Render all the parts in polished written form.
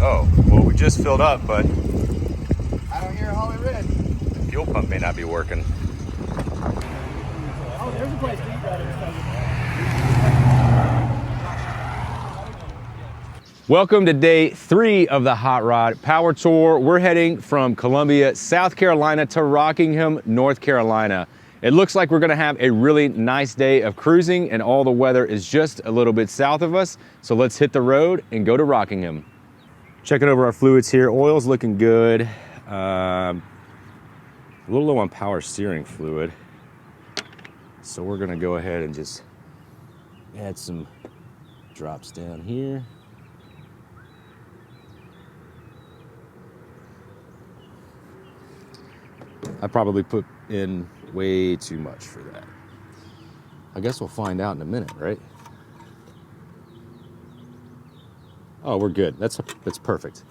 Oh, well, we just filled up, but I don't hear Holly Red. the fuel pump may not be working. Oh, there's a place to eat right here. Welcome to day 3 of the Hot Rod Power Tour. We're heading from Columbia, South Carolina to Rockingham, North Carolina. It looks like we're gonna have a really nice day of cruising and all the weather is just a little bit south of us. So let's hit the road and go to Rockingham. Checking over our fluids here. Oil's looking good. A little low on power steering fluid. So we're gonna go ahead and just add some drops down here. I probably put in way too much for that. I guess we'll find out in a minute, right? Oh, we're good. That's perfect.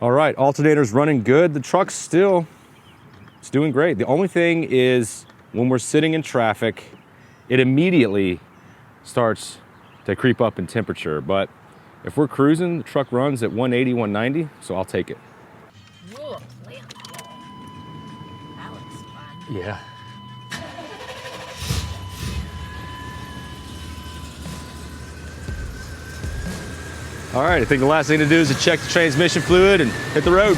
All right, alternator's running good. The truck's it's doing great. The only thing is when we're sitting in traffic, it immediately starts to creep up in temperature. But if we're cruising, the truck runs at 180, 190, so I'll take it. Whoa, lamp. That looks fun. Yeah. All right, I think the last thing to do is to check the transmission fluid and hit the road.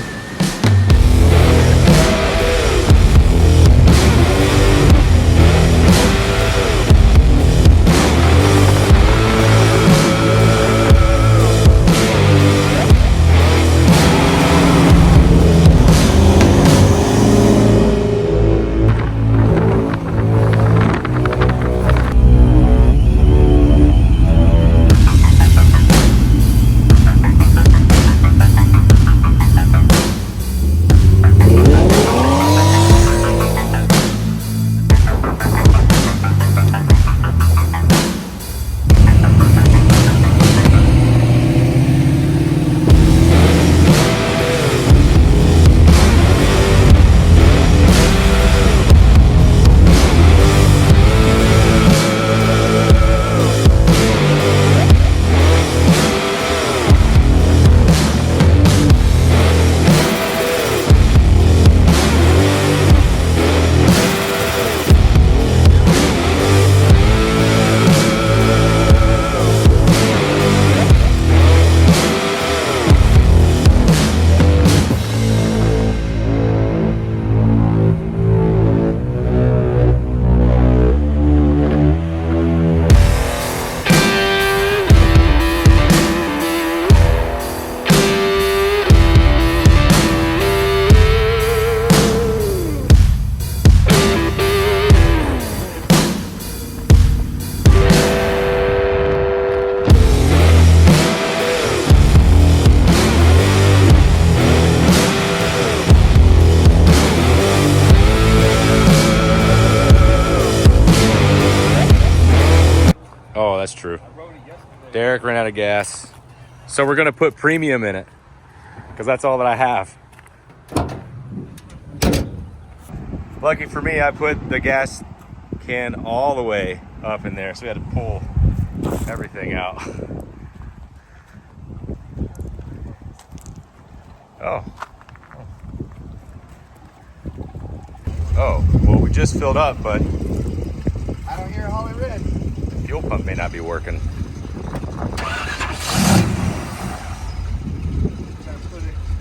Oh, that's true. Derek ran out of gas. So we're gonna put premium in it because that's all that I have. Lucky for me, I put the gas can all the way up in there. So we had to pull everything out. Oh. Oh, well, we just filled up, but I don't hear Holly Red. the fuel pump may not be working. Trying to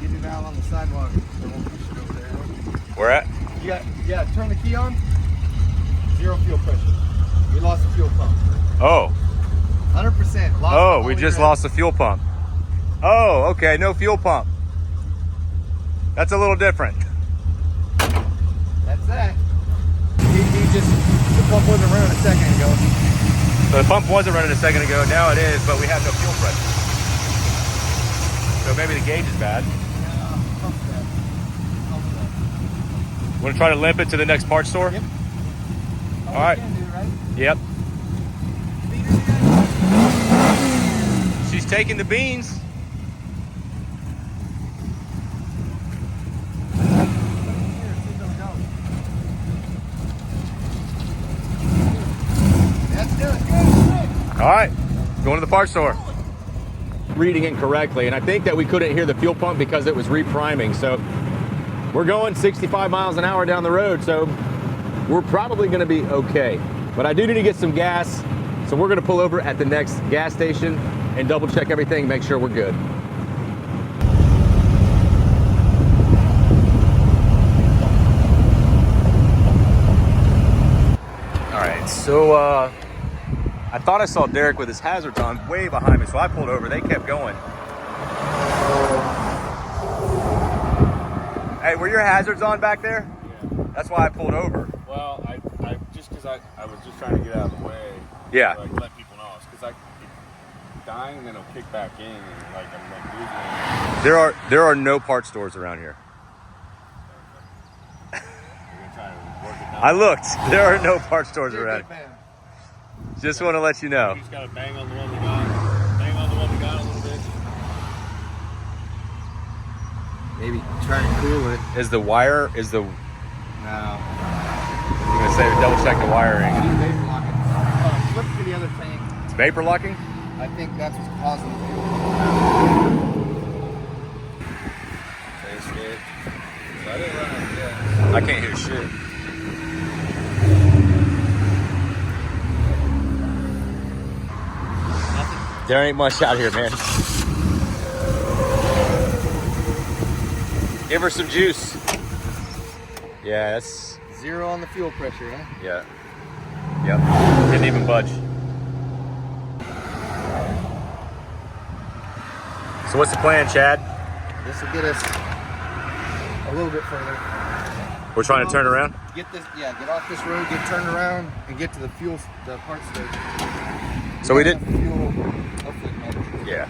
get it out on the sidewalk. They won't push it over there. Where at? Yeah, turn the key on. Zero fuel pressure. We lost the fuel pump. Oh. 100%. Oh, we just lost the fuel pump. Oh, okay, no fuel pump. That's a little different. That's that. The pump wasn't running a second ago. So the pump wasn't running a second ago, now it is, but we have no fuel pressure. So maybe the gauge is bad. Pump's bad. Want to try to limp it to the next parts store? Yep. All right. Can do, right? Yep. She's taking the beans. That's good. Good. All right, going to the parts store. reading incorrectly, and I think that we couldn't hear the fuel pump because it was repriming. So we're going 65 miles an hour down the road, so we're probably gonna be okay. But I do need to get some gas, so we're gonna pull over at the next gas station and double check everything, make sure we're good. All right, so I thought I saw Derek with his hazards on way behind me, so I pulled over. They kept going. Hey, were your hazards on back there? Yeah. That's why I pulled over. Well, I just because I was just trying to get out of the way. Yeah. To, like, let people know, because it's dying and then it'll kick back in, and like I'm like losing. There are no parts stores around here. We're gonna try to work it down. I looked. There are no parts stores You're a around. good man. Just want to let you know. You just gotta bang on the one we got. Bang on the one we got a little bit. Maybe try and cool it. Is the wire? Is the? No. I'm gonna say double check the wiring. Vapor locking. Flip to the other tank. It's vapor locking. I think that's what's causing the fuel. Taste good. So I didn't run it yet. I can't hear shit. There ain't much out here, man. Give her some juice. Yeah, that's. Zero on the fuel pressure, huh? Yeah. Yep. Didn't even budge. So what's the plan, Chad? This will get us a little bit further. We're trying to turn around? Get off this road, get turned around, and get to the parts station. So we did. Fuel. Hopefully it matters. Yeah.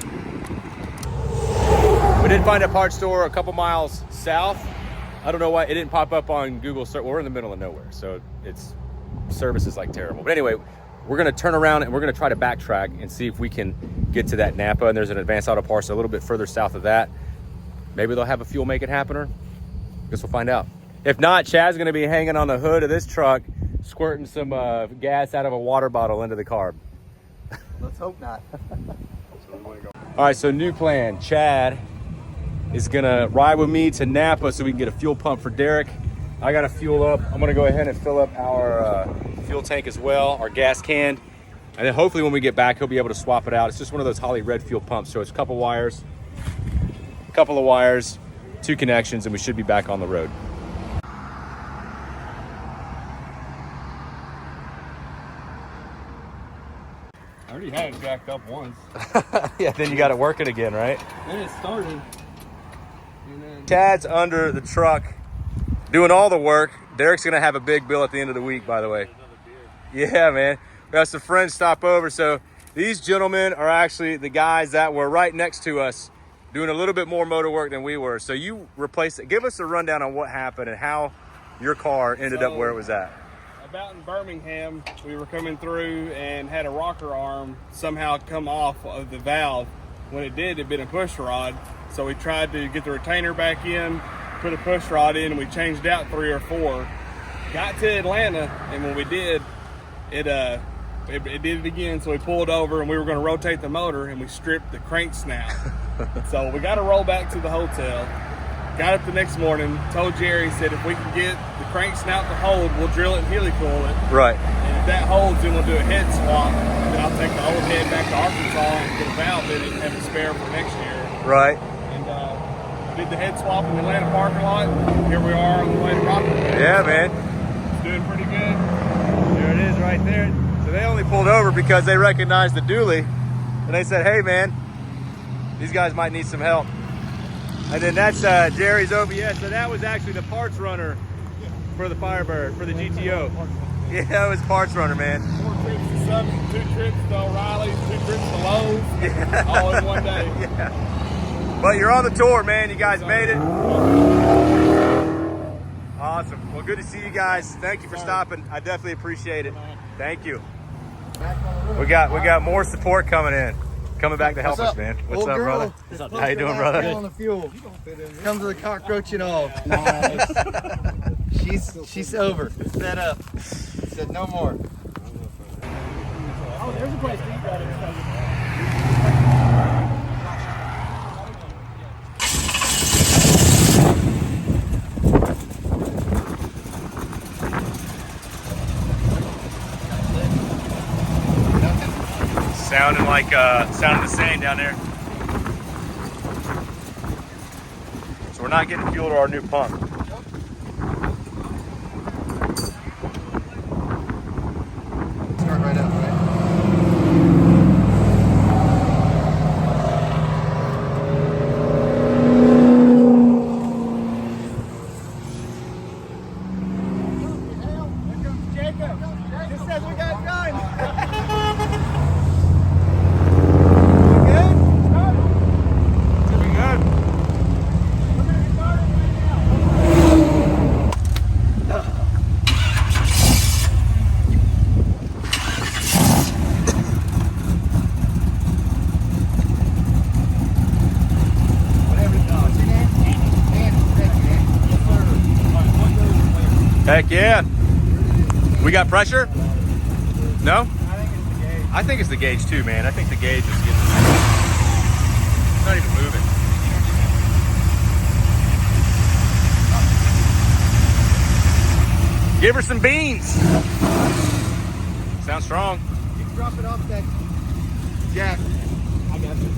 We did find a parts store a couple miles south. I don't know why it didn't pop up on Google search. We're in the middle of nowhere, so its service is like terrible. But anyway, we're gonna turn around and we're gonna try to backtrack and see if we can get to that Napa. And there's an Advanced Auto Parts a little bit further south of that. Maybe they'll have a fuel make it happener. Guess we'll find out. If not, Chad's gonna be hanging on the hood of this truck, squirting some gas out of a water bottle into the carb. Let's hope not. All right, so new plan. Chad is gonna ride with me to Napa so we can get a fuel pump for Derek. I gotta fuel up. I'm gonna go ahead and fill up our fuel tank as well, our gas can. And then hopefully when we get back, he'll be able to swap it out. It's just one of those Holley red fuel pumps. So it's a couple of wires, 2 connections, and we should be back on the road. I already had it jacked up once. Yeah, then you got it working again, right? Then it started. And then Chad's under the truck doing all the work. Derek's gonna have a big bill at the end of the week, by the way. another beer. Yeah, man. We have some friends stop over. So these gentlemen are actually the guys that were right next to us doing a little bit more motor work than we were. So you replaced it. Give us a rundown on what happened and how your car ended up where it was at. About in Birmingham, we were coming through and had a rocker arm somehow come off of the valve. When it did, it'd been a push rod. So we tried to get the retainer back in, put a push rod in, and we changed out 3 or 4. Got to Atlanta, and when we did, it did it again. So we pulled over, and we were going to rotate the motor, and we stripped the crank snout. So we got to roll back to the hotel. Got up the next morning, told Jerry, said if we can get the crank snout to hold, we'll drill it and helicoil it. Right. And if that holds, then we'll do a head swap. Then I'll take the old head back to Arkansas and get a valve in it and have a spare for next year. Right. And did the head swap in the Atlanta parking lot. Here we are on the way to Rockville. Yeah, man. It's doing pretty good. There it is right there. So they only pulled over because they recognized the dually. And they said, hey, man, these guys might need some help. And then that's Jerry's OBS. So that was actually the parts runner for the Firebird, for the GTO. Yeah, it was parts runner, man. 4 trips to Summit, 2 trips to O'Reilly's, 2 trips to Lowe's, all in one day. Yeah. But you're on the tour, man. You guys made it. Awesome. Well, good to see you guys. Thank you for stopping. I definitely appreciate it. Thank you. We got more support coming in. Coming back to help us, man. What's Old up, girl. brother? How you doing, brother? On the fuel. Comes with a cockroach and all. She's over. Set up. Said no more. Oh, there's a place to eat right like sound of the sand down there. So we're not getting fuel to our new pump. Start right up, right? Heck yeah. We got pressure? No? I think it's the gauge too, man. I think the gauge is getting... It's not even moving. Give her some beans. Sounds strong. You can drop it off that jack. I got you.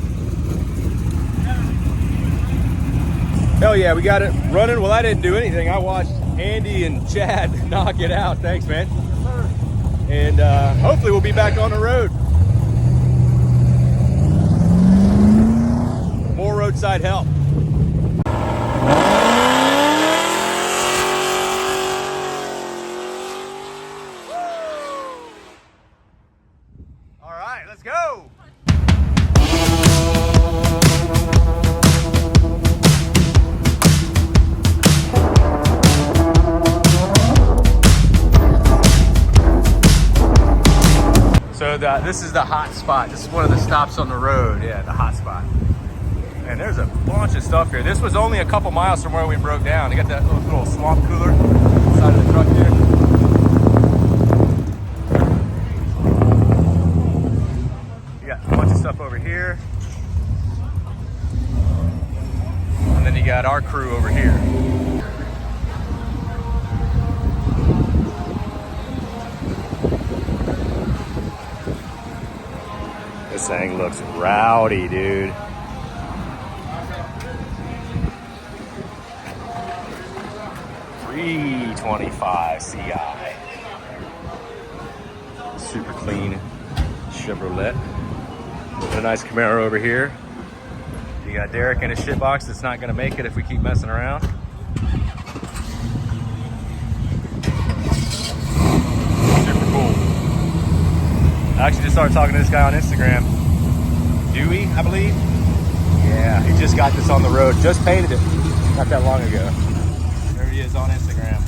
Hell yeah, we got it running. Well, I didn't do anything. I watched Andy and Chad knock it out. Thanks, man. And hopefully we'll be back on the road. More roadside help. All right, let's go. So this is the hot spot. This is one of the stops on the road. Yeah, the hot spot. And there's a bunch of stuff here. This was only a couple miles from where we broke down. They got that little swamp cooler side of the truck here. You got a bunch of stuff over here. And then you got our crew over here. This thing looks rowdy, dude. $325 CI. Super clean Chevrolet. A nice Camaro over here. You got Derek in a shit box that's not gonna make it if we keep messing around. Super cool. I actually just started talking to this guy on Instagram. Dewey, I believe. Yeah, he just got this on the road. Just painted it not that long ago. There he is on Instagram.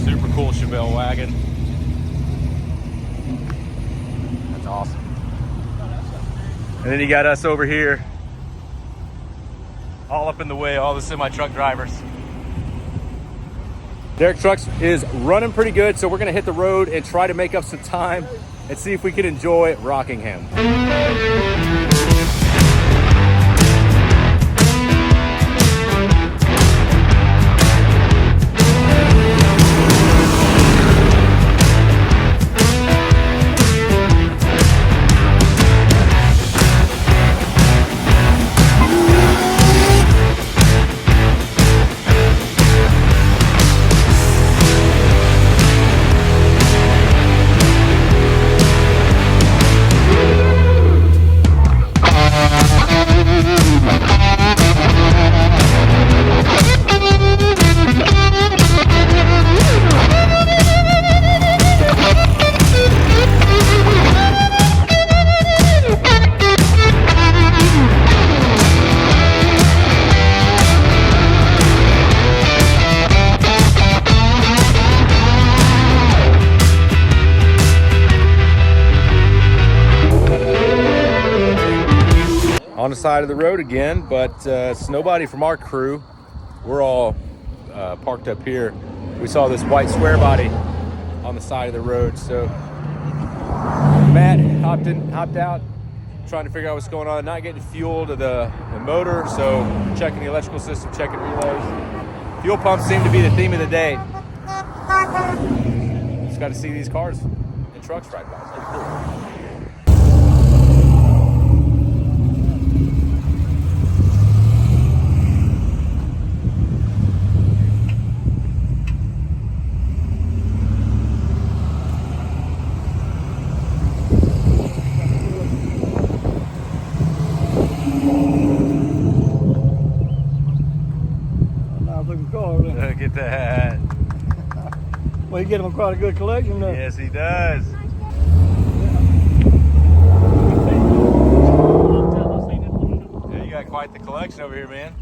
Super cool Chevelle wagon. That's awesome. And then you got us over here, all up in the way, all the semi-truck drivers. Derek Trucks is running pretty good, so we're gonna hit the road and try to make up some time and see if we can enjoy Rockingham. On the side of the road again, but it's nobody from our crew. We're all parked up here. We saw this white square body on the side of the road, so Matt hopped out, trying to figure out what's going on. Not getting fuel to the motor, so checking the electrical system, checking relays. Fuel pumps seem to be the theme of the day. just got to see these cars and trucks ride by. It's cool. Look at that. Well, you get him quite a good collection there. Yes, he does. Yeah, you got quite the collection over here, man.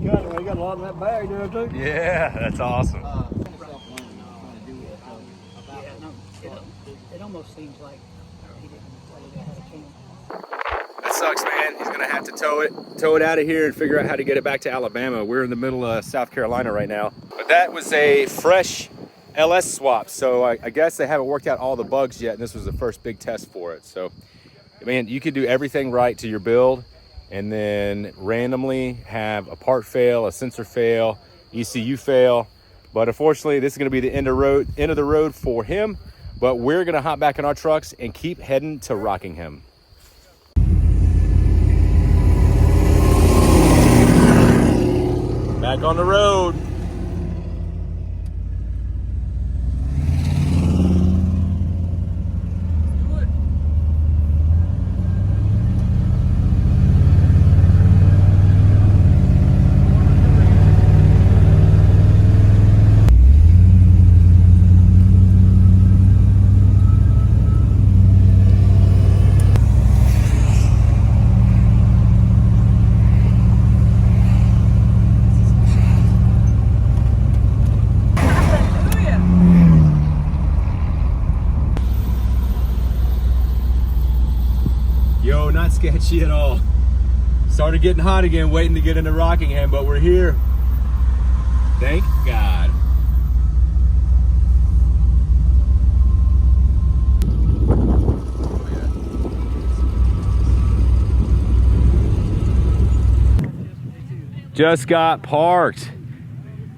You got a lot in that bag there, too. Yeah, that's awesome. It almost seems like he didn't tell you they had a can. That sucks, man. He's gonna have to tow it out of here and figure out how to get it back to Alabama. We're in the middle of South Carolina right now. But that was a fresh LS swap, so I guess they haven't worked out all the bugs yet, and this was the first big test for it. So, man, you could do everything right to your build, and then randomly have a part fail, a sensor fail, ECU fail. But unfortunately, this is gonna be the end of the road for him. But we're gonna hop back in our trucks and keep heading to Rockingham. Back on the road. Yo, not sketchy at all. Started getting hot again, waiting to get into Rockingham, but we're here. Thank God. Just got parked.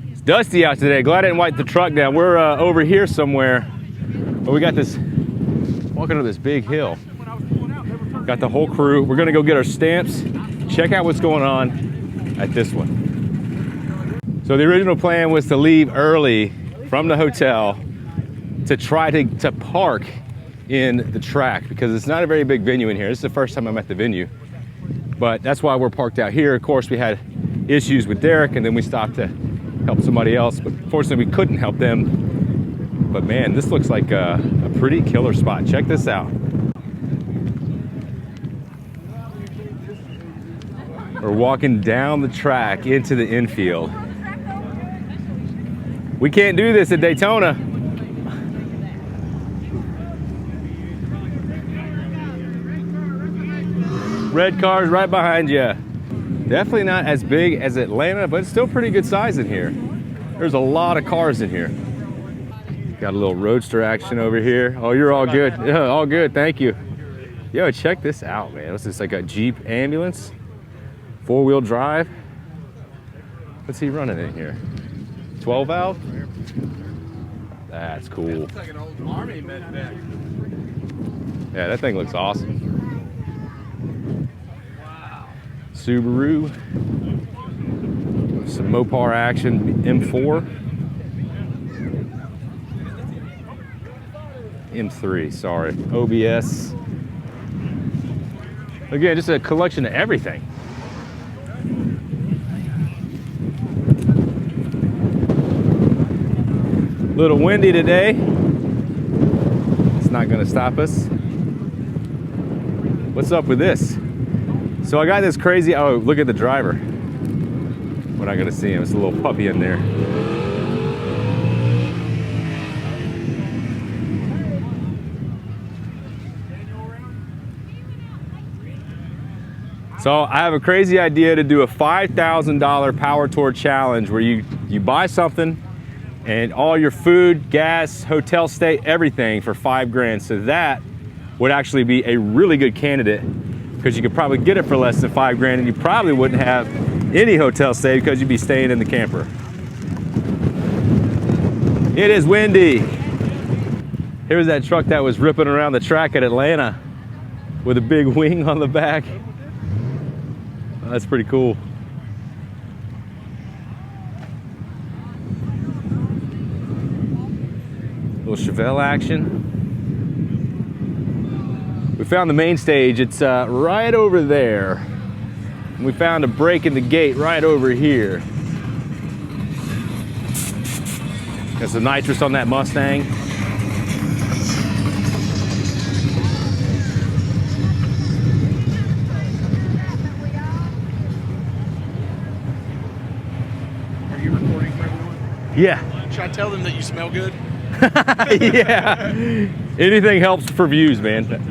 It's dusty out today. Glad I didn't wipe the truck down. We're over here somewhere, but we got this, walking up this big hill. Got the whole crew. We're gonna go get our stamps, check out what's going on at this one. So the original plan was to leave early from the hotel to try to park in the track, because it's not a very big venue in here. This is the first time I'm at the venue, but that's why we're parked out here. Of course, we had issues with Derek, and then we stopped to help somebody else, but fortunately we couldn't help them. But man, this looks like a pretty killer spot. Check this out. We're walking down the track into the infield. We can't do this at Daytona. Red car's right behind you. Definitely not as big as Atlanta, but it's still pretty good size in here. There's a lot of cars in here. Got a little roadster action over here. Oh, you're all good. Yeah, all good, thank you. Yo, check this out, man. What's this, like a Jeep ambulance? 4-wheel drive. What's he running in here? 12 valve? That's cool. Looks like an old army med bag. Yeah, that thing looks awesome. Wow. Subaru. Some Mopar action, M4. M3, sorry. OBS. Again, just a collection of everything. A little windy today. It's not gonna stop us. What's up with this? So I got this crazy, oh, look at the driver. We're not gonna see him, it's a little puppy in there. So I have a crazy idea to do a $5,000 Power Tour challenge where you buy something and all your food, gas, hotel stay, everything for $5 grand. So that would actually be a really good candidate, because you could probably get it for less than $5 grand, and you probably wouldn't have any hotel stay because you'd be staying in the camper. It is windy. Here's that truck that was ripping around the track at Atlanta with a big wing on the back. Oh, that's pretty cool. Little Chevelle action. We found the main stage. It's right over there. And we found a break in the gate right over here. Got some nitrous on that Mustang. Are you recording for everyone? Yeah. Should I tell them that you smell good? Yeah. Anything helps for views, man.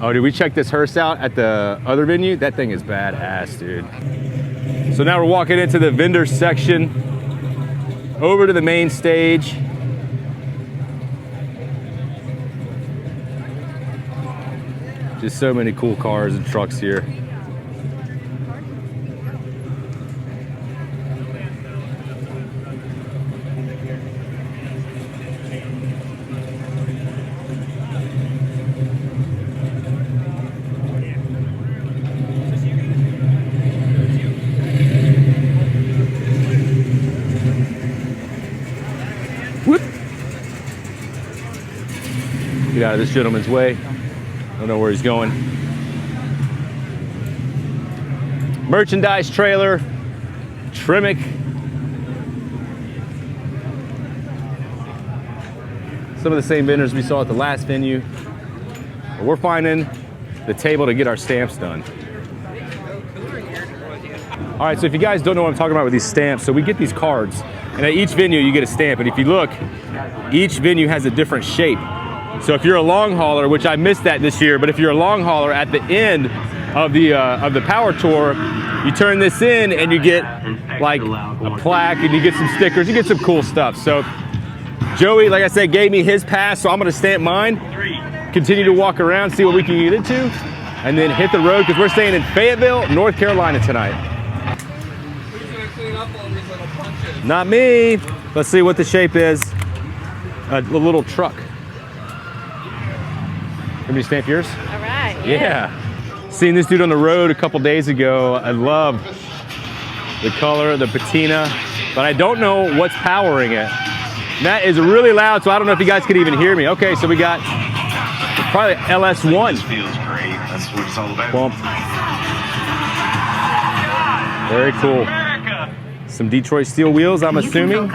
Oh, did we check this hearse out at the other venue? That thing is badass, dude. So now we're walking into the vendor section, over to the main stage. Just so many cool cars and trucks here. Whoop. Get out of this gentleman's way. Don't know where he's going. Merchandise trailer, Tremec. Some of the same vendors we saw at the last venue. But we're finding the table to get our stamps done. All right, so if you guys don't know what I'm talking about with these stamps, so we get these cards, and at each venue you get a stamp, and if you look, each venue has a different shape. So if you're a long hauler, which I missed that this year, but if you're a long hauler, at the end of the Power Tour, you turn this in and you get like a plaque and you get some stickers, you get some cool stuff. So Joey, like I said, gave me his pass, so I'm gonna stamp mine, continue to walk around, see what we can get into, and then hit the road, because we're staying in Fayetteville, North Carolina tonight. Who's gonna clean up all these little punches? Not me. Let's see what the shape is. A little truck. Let me stamp yours? All right. Yeah. Seen this dude on the road a couple days ago. I love the color, the patina, but I don't know what's powering it. And that is really loud, so I don't know if you guys could even hear me. Okay, so we got probably LS1. This feels great. That's what it's all about. Bump. Very cool. Some Detroit Steel wheels, I'm assuming.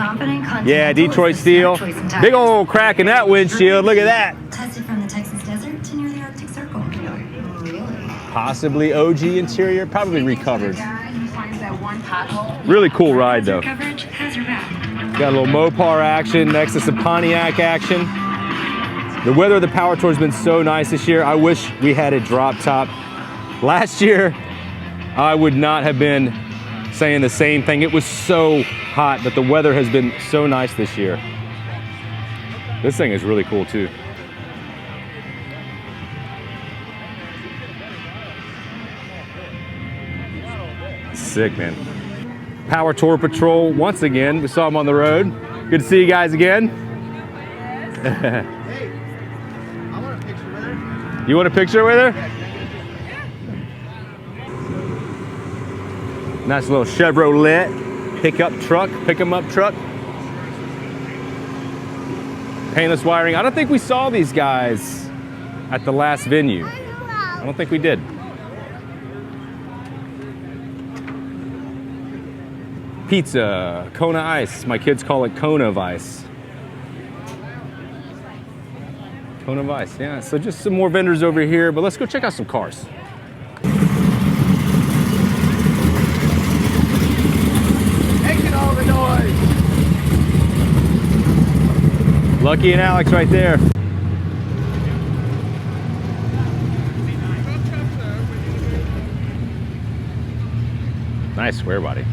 Yeah, Detroit Steel. Big old crack in that windshield. Look at that. Tested from the Texas desert to near the Arctic Circle. Really? Possibly OG interior, probably recovered. Really cool ride though. Coverage has your back. Got a little Mopar action next to some Pontiac action. The weather of the Power Tour has been so nice this year. I wish we had a drop top. Last year, I would not have been saying the same thing. It was so hot, but the weather has been so nice this year. This thing is really cool too. Sick, man. Power Tour Patrol once again. We saw them on the road. Good to see you guys again. Hey, I want a picture with her. You want a picture with her? Nice little Chevrolet pickup truck, pick 'em up truck. Painless wiring. I don't think we saw these guys at the last venue. I don't think we did. Pizza, Kona Ice. My kids call it Kona of Ice. Kona of Ice, yeah. So just some more vendors over here, but let's go check out some cars. Making all the noise. Lucky and Alex right there. Nice square body.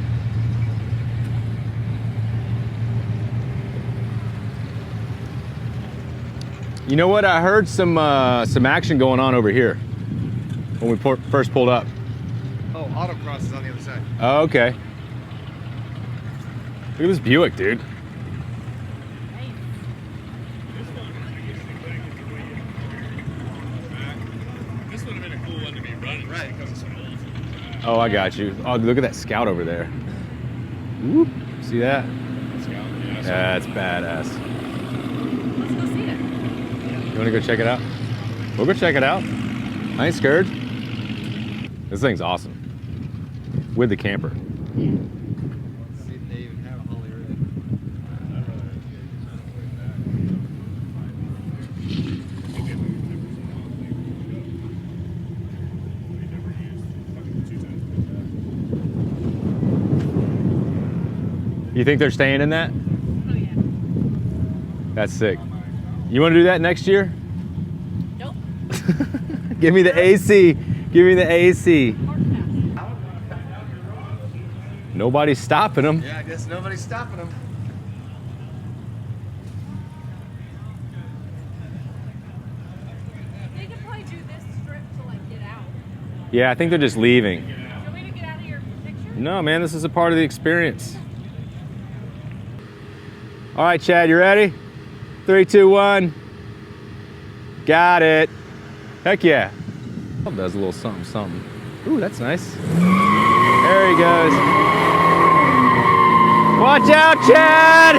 You know what? I heard some action going on over here when we first pulled up. Oh, autocross is on the other side. Oh, okay. Look at this Buick, dude. one to be running right because it's so old. Oh, I got you. Oh, look at that Scout over there. Whoop. See that? That's badass. Let's go see it. You want to go check it out? We'll go check it out. I ain't scared. This thing's awesome. With the camper. See if they even have a Holly Red. You think they're staying in that? Oh yeah. That's sick. You want to do that next year? Nope. Give me the AC. Give me the AC. Park pass. Nobody's stopping them. Yeah, I guess nobody's stopping them. They could probably do this strip to like get out. Yeah, I think they're just leaving. Do you want me to get out of your picture? No, man, this is a part of the experience. All right, Chad, you ready? 3, 2, 1. Got it. Heck yeah. Oh, does a little something, something. Ooh, that's nice. There he goes. Watch out, Chad!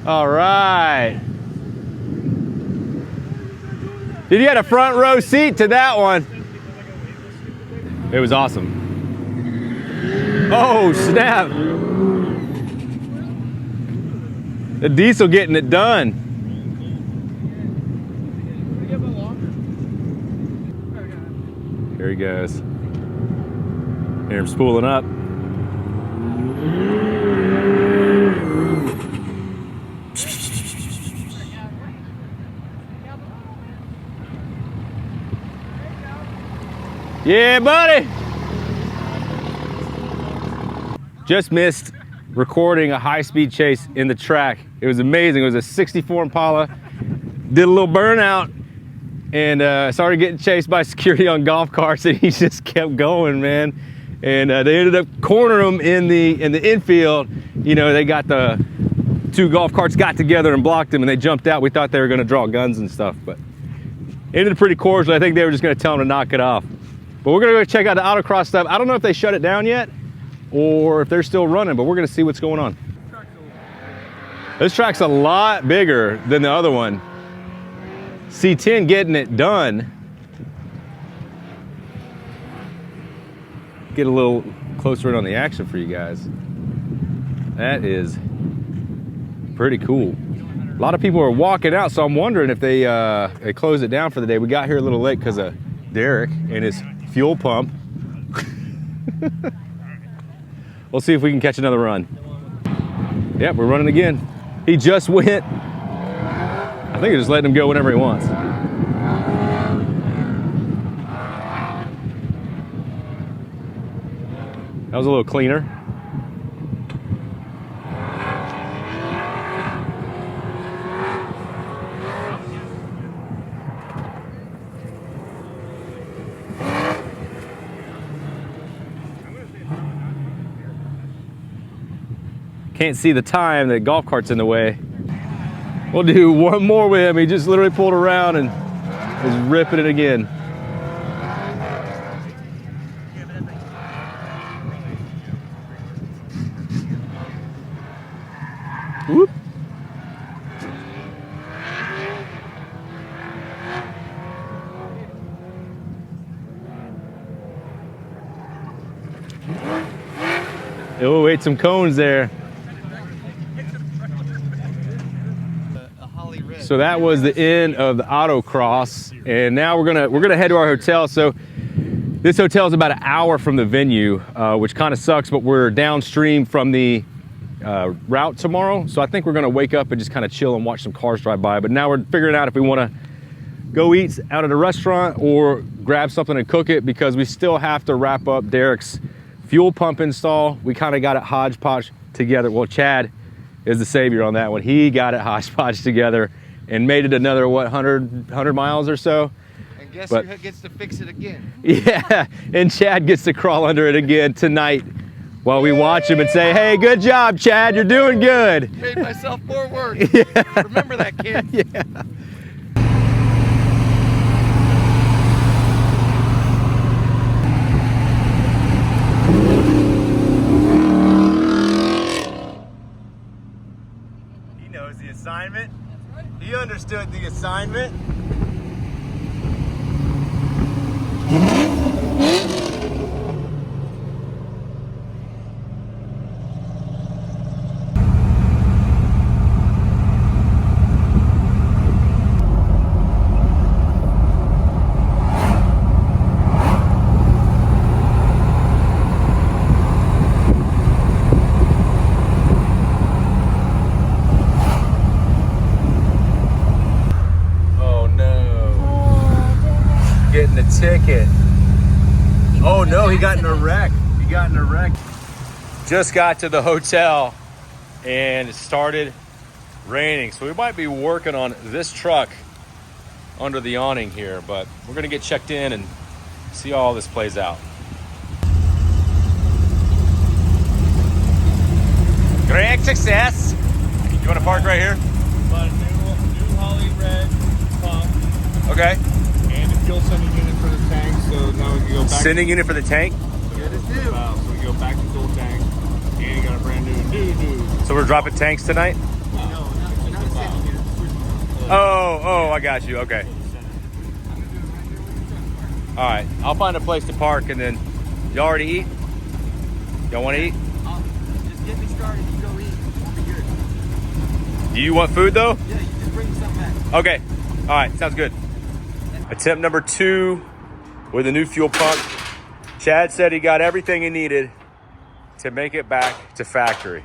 All right. Did you get a front row seat to that one? It was awesome. Oh, snap. The diesel getting it done. Here he goes. Hear him spooling up. Yeah, buddy. Just missed recording a high-speed chase in the track. It was amazing. It was a 64 Impala. Did a little burnout and started getting chased by security on golf carts, and he just kept going, man. And they ended up cornering him in the infield. You know, they got the 2 golf carts got together and blocked him, and they jumped out. We thought they were going to draw guns and stuff, but ended pretty cordial. I think they were just going to tell him to knock it off. But we're going to go check out the autocross stuff. I don't know if they shut it down yet or if they're still running, but we're going to see what's going on. This track's a lot bigger than the other one. C10 getting it done. Get a little closer in on the action for you guys. That is pretty cool. A lot of people are walking out, so I'm wondering if they close it down for the day. We got here a little late because of Derek and his fuel pump. We'll see if we can catch another run. Yep, we're running again. He just went. I think they're just letting him go whenever he wants. That was a little cleaner. Can't see the time, the golf cart's in the way. We'll do one more with him. He just literally pulled around and is ripping it again. Whoop. Oh, wait, some cones there. So that was the end of the autocross, and now we're gonna head to our hotel. So this hotel is about an hour from the venue, which kind of sucks, but we're downstream from the route tomorrow. So I think we're gonna wake up and just kind of chill and watch some cars drive by. But now we're figuring out if we want to go eat out at a restaurant or grab something and cook it, because we still have to wrap up Derek's fuel pump install. We kind of got it hodgepodge together. Well, Chad is the savior on that one. He got it hodgepodge together and made it another, what, 100 miles or so. And guess who gets to fix it again? Yeah, and Chad gets to crawl under it again tonight while we watch him and say, hey, good job, Chad, you're doing good. Made myself more work. Yeah. Remember that, kid. Yeah. He knows the assignment. He understood the assignment. Getting a ticket. Oh no, he got in a wreck. He got in a wreck. Just got to the hotel and it started raining. So we might be working on this truck under the awning here, but we're gonna get checked in and see how all this plays out. Great success. You wanna park right here? Bought a new Holly red pump Okay. and a fuel sending unit for the tank, so now we can go back. Sending unit for the tank. Good as new. So we go back to the old tank, and you got a brand new. So we're dropping tanks tonight? No, not a safety unit. Oh, I got you. Okay. All right, I'll find a place to park and then y'all already eat? Y'all want to eat? Just get me started. You go eat. We'll be good. Do you want food though? Yeah, you just bring something back. Okay. All right, sounds good. Attempt number 2 with a new fuel pump. Chad said he got everything he needed to make it back to factory.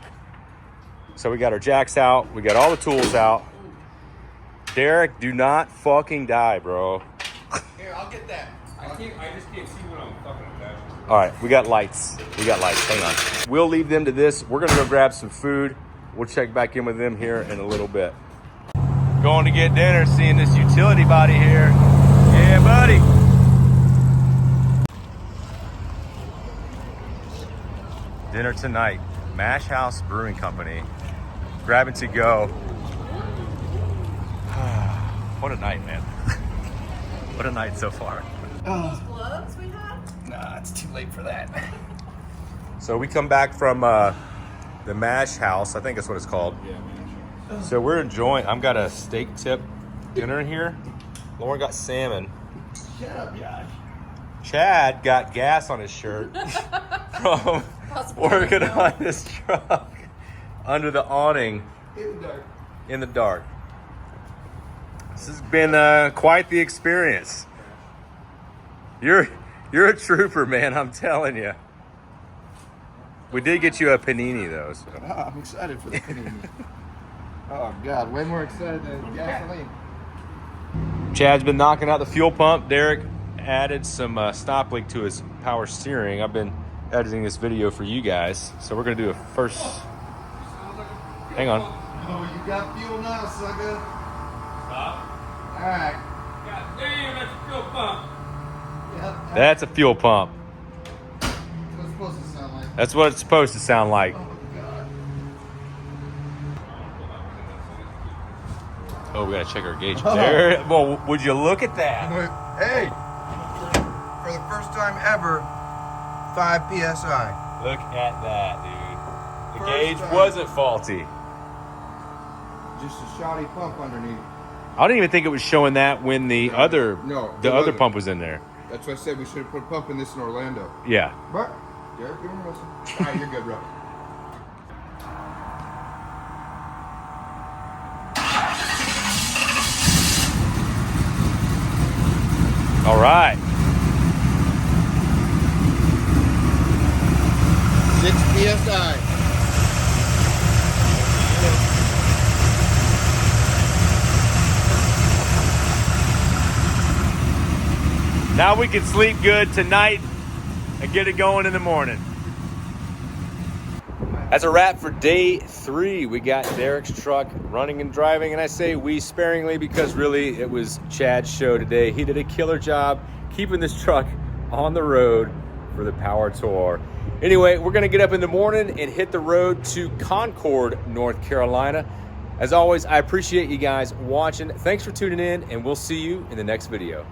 So we got our jacks out. We got all the tools out. Derek, do not fucking die, bro. Here, I'll get that. I just can't see what I'm fucking attaching. All right, we got lights. Hang on. We'll leave them to this. We're gonna go grab some food. We'll check back in with them here in a little bit. Going to get dinner, seeing this utility body here. Yeah, buddy. Dinner tonight, Mash House Brewing Company. Grabbing to go. What a night, man. What a night so far. Gloves we had? Nah, it's too late for that. So we come back from the Mash House, I think that's what it's called. Yeah, man. So we're enjoying, I've got a steak tip dinner here. Lauren got salmon. Shut up, Josh. Chad got gas on his shirt from working on this truck under the awning In the dark. in the dark. This has been quite the experience. You're a trooper, man, I'm telling you. We did get you a panini though. So. Oh, I'm excited for the panini. Oh God, way more excited than gasoline. Chad's been knocking out the fuel pump. Derek added some stop link to his power steering. I've been editing this video for you guys. So we're gonna do a first. Hang on. Oh, you got fuel now, sucker. Stop. All right. God damn, that's a fuel pump. Yep. That's a fuel pump. That's what it's supposed to sound like. That's what it's supposed to sound like. Oh God. Oh, we gotta check our gauge. There. Well, would you look at that? Hey, for the first time ever, 5 psi. Look at that, dude. The First gauge time. wasn't faulty. Just a shoddy pump underneath. I didn't even think it was showing that when the other No, the it other wasn't. pump was in there. That's why I said we should have put a pump in this in Orlando. Yeah. But Derek, you want to listen? All right, you're good, bro. All right. 6 psi. Now we can sleep good tonight and get it going in the morning. That's a wrap for day 3. We got Derek's truck running and driving, and I say we sparingly because really it was Chad's show today. He did a killer job keeping this truck on the road for the Power Tour. Anyway, we're going to get up in the morning and hit the road to Concord, North Carolina. As always, I appreciate you guys watching. Thanks for tuning in, and we'll see you in the next video.